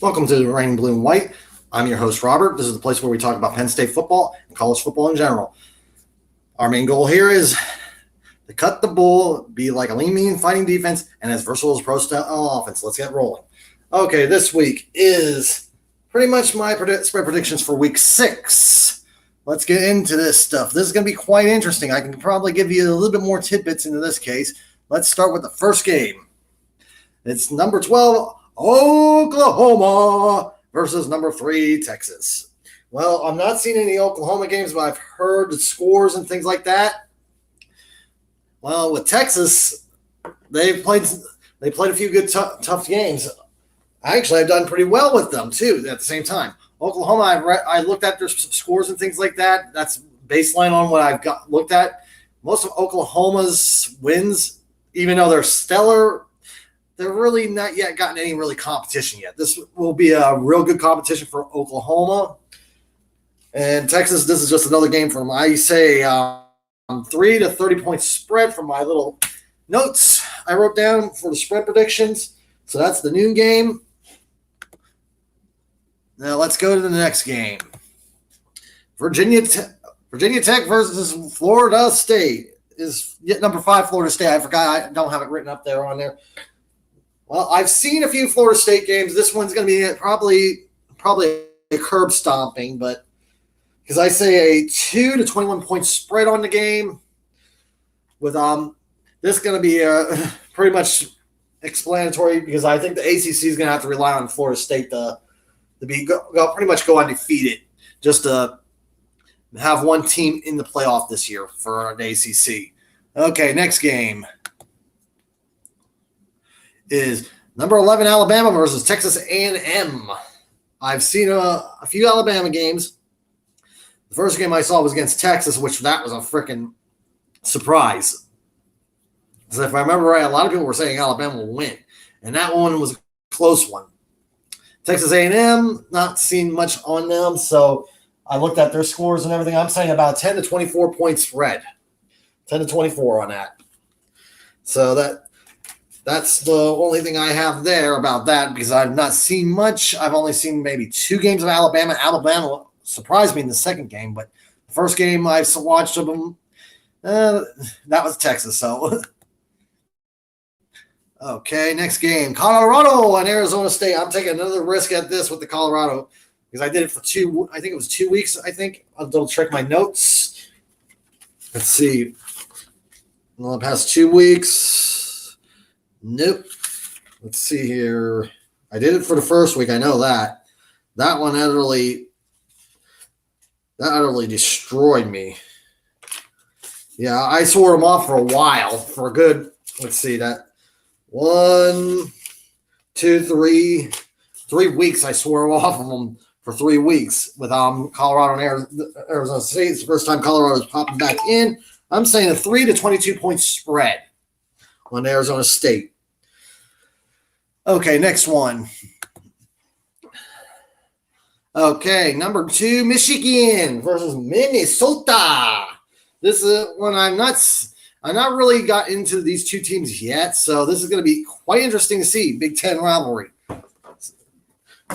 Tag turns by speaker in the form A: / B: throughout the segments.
A: Welcome to Reigning Blue and White. I'm your host, Robert. This is the place where we talk about Penn State football and college football in general. Our main goal here is to cut the bull, be like a lean, mean fighting defense, and as versatile as pro-style offense. Let's get rolling. Okay, this week is pretty much my spread predictions for week 6. Let's get into this stuff. This is going to be quite interesting. I can probably give you a little bit more tidbits into this case. Let's start with the first game. It's number 12, Oklahoma versus number 3, Texas. Well, I'm not seeing any Oklahoma games, but I've heard the scores and things like that. Well, with Texas, they played a few good tough games. Actually, I've done pretty well with them too. At the same time, Oklahoma, I looked at their scores and things like that. That's baseline on what I've looked at. Most of Oklahoma's wins, even though they're stellar, they're really not yet gotten any really competition yet. This will be a real good competition for Oklahoma. And Texas, this is just another game from, I say, 3 to 30-point spread from my little notes I wrote down for the spread predictions. So that's the noon game. Now let's go to the next game. Virginia Tech versus Florida State is yet number 5 Florida State. I forgot. I don't have it written up there on there. Well, I've seen a few Florida State games. This one's going to be probably a curb stomping, but because I say a 2 to 21-point spread on the game, with this is going to be pretty much explanatory because I think the ACC is going to have to rely on Florida State to pretty much go undefeated just to have one team in the playoff this year for the ACC. Okay, next game is number 11 Alabama versus Texas A&M. I've seen a few Alabama games. The first game I saw was against Texas, which that was a freaking surprise. So if I remember right, a lot of people were saying Alabama will win, and that one was a close one. Texas A&M, not seeing much on them, so I looked at their scores and everything. I'm saying about 10 to 24 points spread, 10 to 24 on that. So that's the only thing I have there about that because I've not seen much. I've only seen maybe 2 games of Alabama. Alabama surprised me in the second game, but the first game I watched of them, that was Texas. So, okay, next game, Colorado and Arizona State. I'm taking another risk at this with the Colorado because I did it for 2. I think it was 2 weeks. I'll double check my notes. Let's see. Well, the past 2 weeks. Nope. Let's see here. I did it for the first week. I know that. That one utterly destroyed me. Yeah, I swore them off for a while. For a good, let's see, that 1, 2, 3 weeks. I swore off of them for 3 weeks with Colorado and Arizona State. It's the first time Colorado is popping back in. I'm saying a 3 to 22-point spread on Arizona State. Okay, next one. Okay, number 2, Michigan versus Minnesota. This is one I'm not really got into these 2 teams yet, so this is going to be quite interesting to see. Big Ten rivalry.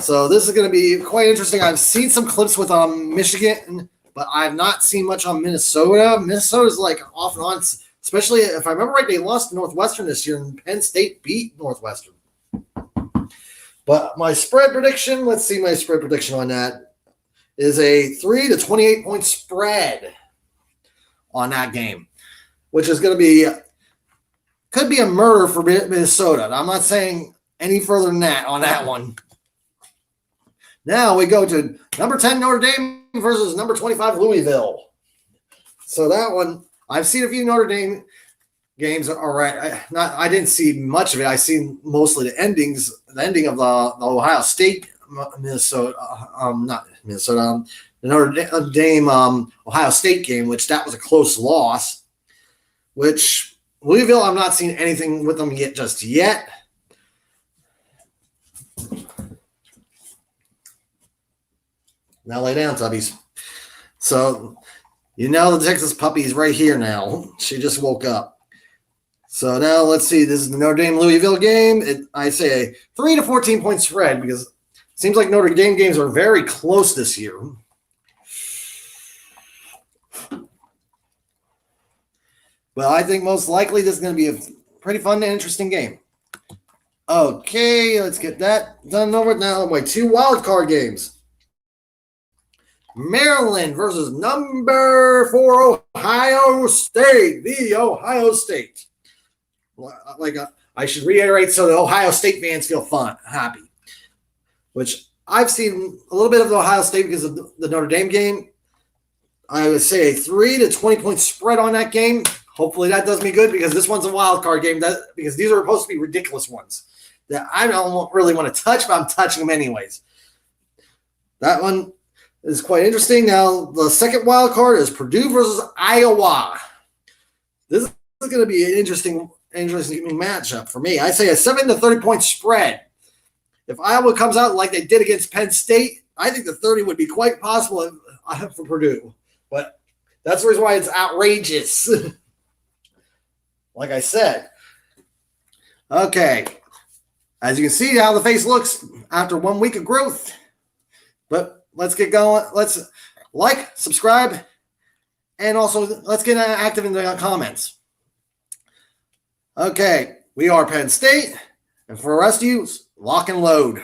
A: So this is going to be quite interesting. I've seen some clips with Michigan, but I've not seen much on Minnesota. Minnesota's like off and on, especially if I remember right, they lost to Northwestern this year, and Penn State beat Northwestern. But my spread prediction, let's see my spread prediction on that, is a 3 to 28-point spread on that game, which is going to could be a murder for Minnesota. I'm not saying any further than that on that one. Now we go to number 10 Notre Dame versus number 25 Louisville. So that one, I've seen a few Notre Dame games. All right, I didn't see much of it. I seen mostly the ending of the Ohio State the Notre Dame Ohio State game, which that was a close loss. Which Louisville, I'm not seeing anything with them just yet. Now lay down, Tubbies. So the Texas puppy is right here now. She just woke up. So now let's see. This is the Notre Dame Louisville game. I say a 3 to 14 point spread because Seems like Notre Dame games are very close this year. But I think most likely this is going to be a pretty fun and interesting game. Okay, let's get that done over now. My 2 wild card games. Maryland versus number 4 Ohio State. The Ohio State. I should reiterate so the Ohio State fans feel happy. Which I've seen a little bit of the Ohio State because of the Notre Dame game. I would say a 3 to 20 point spread on that game. Hopefully that does me good because this one's a wild card game. Because these are supposed to be ridiculous ones that I don't really want to touch, but I'm touching them anyways. That one is quite interesting. Now, the second wild card is Purdue versus Iowa. This is going to be an interesting matchup for me. I say a 7 to 30 point spread. If Iowa comes out like they did against Penn State, I think the 30 would be quite possible for Purdue. But that's the reason why it's outrageous. Like I said. Okay. As you can see how the face looks after 1 week of growth. But let's get going. Let's like, subscribe, and also let's get active in the comments. Okay. We are Penn State. And for the rest of you, lock and load.